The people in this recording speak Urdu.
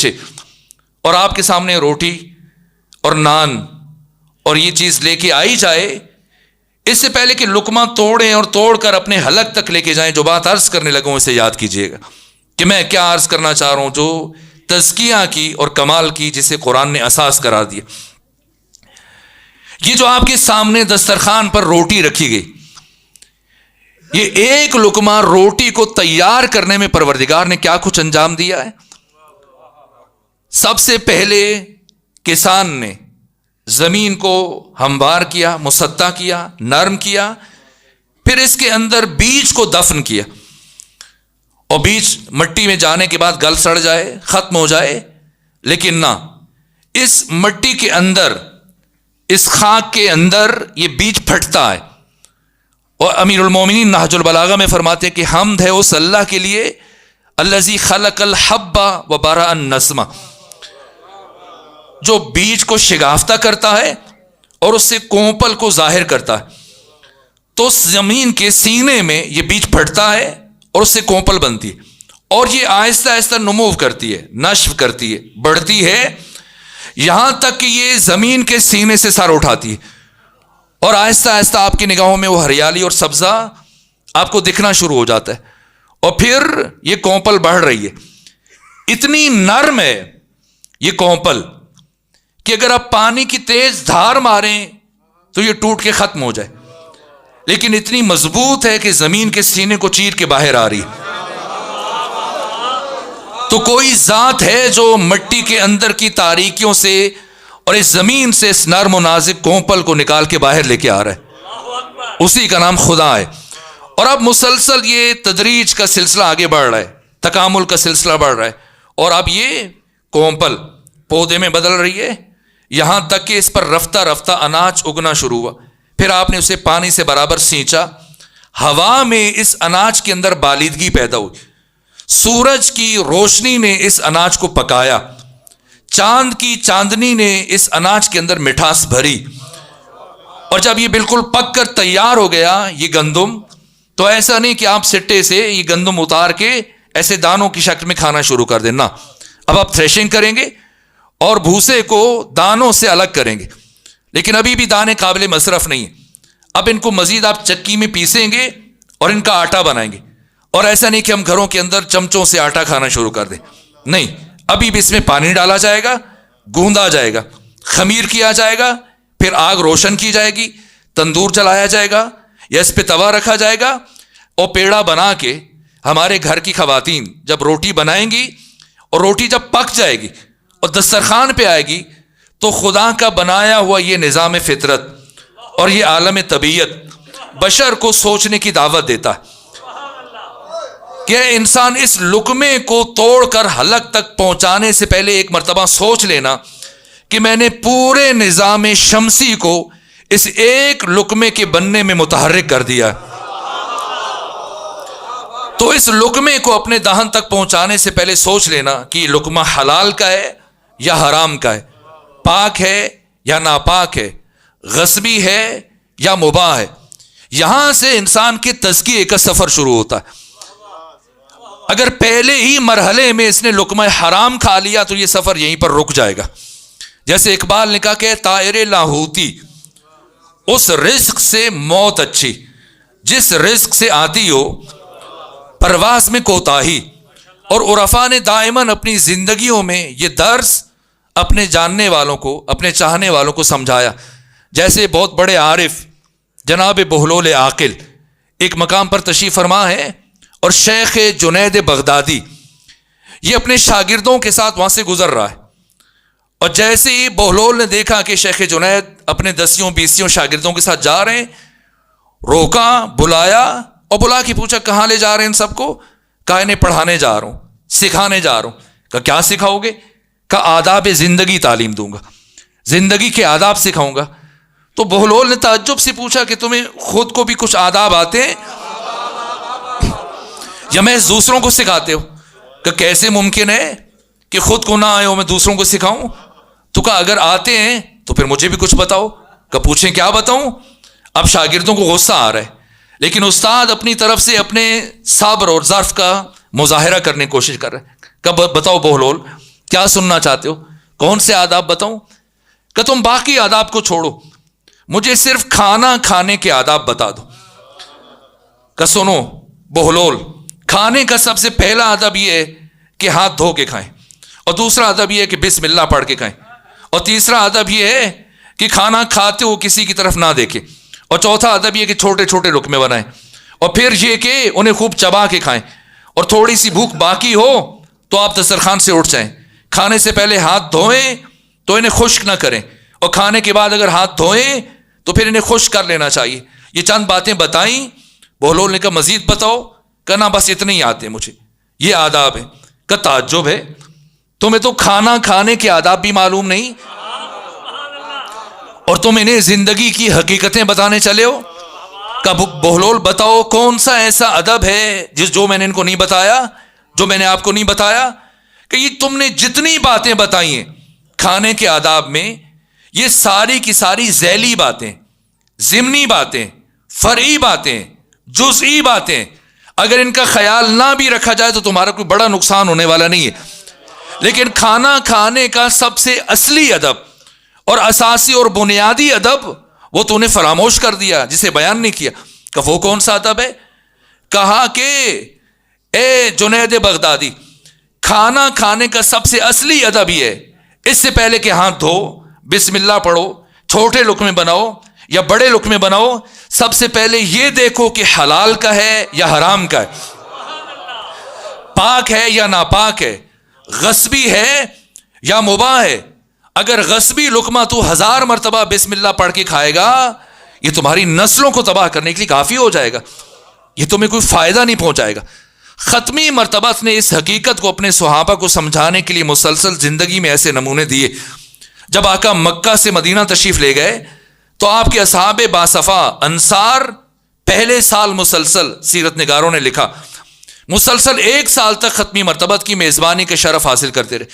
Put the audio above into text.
کلچے اور آپ کے سامنے روٹی اور نان اور یہ چیز لے کے آئی جائے، اس سے پہلے کہ لقمہ توڑیں اور توڑ کر اپنے حلق تک لے کے جائیں، جو بات عرض کرنے لگا ہوں اسے یاد کیجئے گا کہ میں کیا عرض کرنا چاہ رہا ہوں، جو تزکیہ کی اور کمال کی جسے قرآن نے اساس قرار دیا۔ یہ جو آپ کے سامنے دسترخوان پر روٹی رکھی گئی، یہ ایک لقمہ روٹی کو تیار کرنے میں پروردگار نے کیا کچھ انجام دیا ہے۔ سب سے پہلے کسان نے زمین کو ہموار کیا، مسطح کیا، نرم کیا، پھر اس کے اندر بیج کو دفن کیا، اور بیج مٹی میں جانے کے بعد گل سڑ جائے، ختم ہو جائے، لیکن نہ، اس مٹی کے اندر، اس خاک کے اندر یہ بیج پھٹتا ہے۔ اور امیر المومنین نہج البلاغہ میں فرماتے ہیں کہ حمد ہے اس اللہ کے لیے الذی خلق الحب و برأ النسمہ، جو بیج کو شگافتہ کرتا ہے اور اس سے کونپل کو ظاہر کرتا ہے۔ تو زمین کے سینے میں یہ بیج پھٹتا ہے اور اس سے کونپل بنتی ہے، اور یہ آہستہ آہستہ نمو کرتی ہے، نشو کرتی ہے، بڑھتی ہے، یہاں تک کہ یہ زمین کے سینے سے سر اٹھاتی ہے، اور آہستہ آہستہ آپ کی نگاہوں میں وہ ہریالی اور سبزہ آپ کو دکھنا شروع ہو جاتا ہے، اور پھر یہ کونپل بڑھ رہی ہے۔ اتنی نرم ہے یہ کونپل کہ اگر آپ پانی کی تیز دھار ماریں تو یہ ٹوٹ کے ختم ہو جائے، لیکن اتنی مضبوط ہے کہ زمین کے سینے کو چیر کے باہر آ رہی ہے۔ تو کوئی ذات ہے جو مٹی کے اندر کی تاریکیوں سے اور اس زمین سے اس نرم و نازک کونپل کو نکال کے باہر لے کے آ رہا ہے، اسی کا نام خدا ہے۔ اور اب مسلسل یہ تدریج کا سلسلہ آگے بڑھ رہا ہے، تکامل کا سلسلہ بڑھ رہا ہے، اور اب یہ کونپل پودے میں بدل رہی ہے، یہاں تک کہ اس پر رفتہ رفتہ اناج اگنا شروع ہوا۔ پھر آپ نے اسے پانی سے برابر سینچا، ہوا میں اس اناج کے اندر بالیدگی پیدا ہوئی، سورج کی روشنی نے اس اناج کو پکایا، چاند کی چاندنی نے اس اناج کے اندر مٹھاس بھری، اور جب یہ بالکل پک کر تیار ہو گیا یہ گندم، تو ایسا نہیں کہ آپ سٹے سے یہ گندم اتار کے ایسے دانوں کی شکل میں کھانا شروع کر دینا، اب آپ تھریشنگ کریں گے اور بھوسے کو دانوں سے الگ کریں گے، لیکن ابھی بھی دانے قابل مصرف نہیں ہیں، اب ان کو مزید آپ چکی میں پیسیں گے اور ان کا آٹا بنائیں گے، اور ایسا نہیں کہ ہم گھروں کے اندر چمچوں سے آٹا کھانا شروع کر دیں، نہیں، ابھی بھی اس میں پانی ڈالا جائے گا، گوندا جائے گا، خمیر کیا جائے گا، پھر آگ روشن کی جائے گی، تندور جلایا جائے گا یا اس پہ توا رکھا جائے گا، اور پیڑا بنا کے ہمارے گھر کی خواتین جب روٹی بنائیں گی اور روٹی جب پک جائے گی اور دسترخوان پہ آئے گی تو خدا کا بنایا ہوا یہ نظام فطرت اور یہ عالم طبیعت بشر کو سوچنے کی دعوت دیتا ہے کہ انسان اس لقمے کو توڑ کر حلق تک پہنچانے سے پہلے ایک مرتبہ سوچ لینا کہ میں نے پورے نظام شمسی کو اس ایک لقمے کے بننے میں متحرک کر دیا، تو اس لقمے کو اپنے دہن تک پہنچانے سے پہلے سوچ لینا کہ یہ لقمہ حلال کا ہے یا حرام کا ہے، پاک ہے یا ناپاک ہے، غصبی ہے یا مباح ہے۔ یہاں سے انسان کے تزکیے کا سفر شروع ہوتا ہے۔ اگر پہلے ہی مرحلے میں اس نے لقمہ حرام کھا لیا تو یہ سفر یہیں پر رک جائے گا۔ جیسے اقبال نے کہا کہ طائر لاہوتی، اس رزق سے موت اچھی جس رزق سے آتی ہو پرواز میں کوتاہی۔ اور عرفاء نے دائماً اپنی زندگیوں میں یہ درس اپنے جاننے والوں کو، اپنے چاہنے والوں کو سمجھایا۔ جیسے بہت بڑے عارف جناب بہلول عاقل ایک مقام پر تشریف فرما ہے، اور شیخ جنید بغدادی یہ اپنے شاگردوں کے ساتھ وہاں سے گزر رہا ہے، اور جیسے ہی بہلول نے دیکھا کہ شیخ جنید اپنے 10-20 شاگردوں کے ساتھ جا رہے ہیں، روکا، بلایا، اور بلا کے پوچھا کہاں لے جا رہے ہیں ان سب کو؟ کہا انہیں پڑھانے جا رہا ہوں، سکھانے جا رہا ہوں۔ کہا کیا سکھاؤ گے؟ کہا آداب زندگی تعلیم دوں گا، زندگی کے آداب سکھاؤں گا۔ تو بہلول نے تعجب سے پوچھا کہ تمہیں خود کو بھی کچھ آداب آتے ہیں یا میں دوسروں کو سکھاتے ہو؟ کہ کیسے ممکن ہے کہ خود کو نہ آئے ہو میں دوسروں کو سکھاؤں؟ تو کہا اگر آتے ہیں تو پھر مجھے بھی کچھ بتاؤ۔ کہ پوچھیں کیا بتاؤں؟ اب شاگردوں کو غصہ آ رہا ہے، لیکن استاد اپنی طرف سے اپنے صبر اور ظرف کا مظاہرہ کرنے کی کوشش کر رہے ہیں۔ کہ بتاؤ بہلول کیا سننا چاہتے ہو؟ کون سے آداب بتاؤں؟ کہ تم باقی آداب کو چھوڑو، مجھے صرف کھانا کھانے کے آداب بتا دو۔ کہ سنو بہلول، کھانے کا سب سے پہلا ادب یہ ہے کہ ہاتھ دھو کے کھائیں، اور دوسرا ادب یہ ہے کہ بسم اللہ پڑھ کے کھائیں، اور تیسرا ادب یہ ہے کہ کھانا کھاتے ہو کسی کی طرف نہ دیکھیں، اور چوتھا ادب یہ کہ چھوٹے چھوٹے لقمے بنائیں، اور پھر یہ کہ انہیں خوب چبا کے کھائیں، اور تھوڑی سی بھوک باقی ہو تو آپ دسترخوان سے اٹھ جائیں۔ کھانے سے پہلے ہاتھ دھوئیں تو انہیں خشک نہ کریں، اور کھانے کے بعد اگر ہاتھ دھوئیں تو پھر انہیں خشک کر لینا چاہیے۔ یہ چند باتیں بتائیں۔ بہلول نے کہا مزید بتاؤ؟ کہنا بس اتنے ہی آتے مجھے، یہ آداب ہے۔ کہ تعجب ہے، تمہیں تو کھانا کھانے کے آداب بھی معلوم نہیں، اور تم انہیں زندگی کی حقیقتیں بتانے چلے ہو؟ کہ بہلول بتاؤ کون سا ایسا ادب ہے جو میں نے ان کو نہیں بتایا، جو میں نے آپ کو نہیں بتایا؟ کہ یہ تم نے جتنی باتیں بتائی ہیں کھانے کے آداب میں، یہ ساری کی ساری ذیلی باتیں، ضمنی باتیں، فرعی باتیں، جزئی باتیں، اگر ان کا خیال نہ بھی رکھا جائے تو تمہارا کوئی بڑا نقصان ہونے والا نہیں ہے۔ لیکن کھانا کھانے کا سب سے اصلی ادب اور اساسی اور بنیادی ادب وہ تو نے فراموش کر دیا، جسے بیان نہیں کیا۔ کہ وہ کون سا ادب ہے؟ کہا کہ اے جنید بغدادی، کھانا کھانے کا سب سے اصلی ادب یہ ہے، اس سے پہلے کہ ہاتھ دھو، بسم اللہ پڑھو، چھوٹے لقمے بناؤ یا بڑے لقمے بناؤ، سب سے پہلے یہ دیکھو کہ حلال کا ہے یا حرام کا ہے، پاک ہے یا ناپاک ہے، غصبی ہے یا مباح ہے۔ اگر غصبی لقمہ تو 1000 مرتبہ بسم اللہ پڑھ کے کھائے گا، یہ تمہاری نسلوں کو تباہ کرنے کے لیے کافی ہو جائے گا، یہ تمہیں کوئی فائدہ نہیں پہنچائے گا۔ ختمی مرتبہ نے اس حقیقت کو اپنے صحابہ کو سمجھانے کے لیے مسلسل زندگی میں ایسے نمونے دیے۔ جب آقا مکہ سے مدینہ تشریف لے گئے تو آپ کے اصحاب باصفا انصار پہلے سال مسلسل، سیرت نگاروں نے لکھا، مسلسل 1 سال تک ختمی مرتبہ کی میزبانی کے شرف حاصل کرتے رہے۔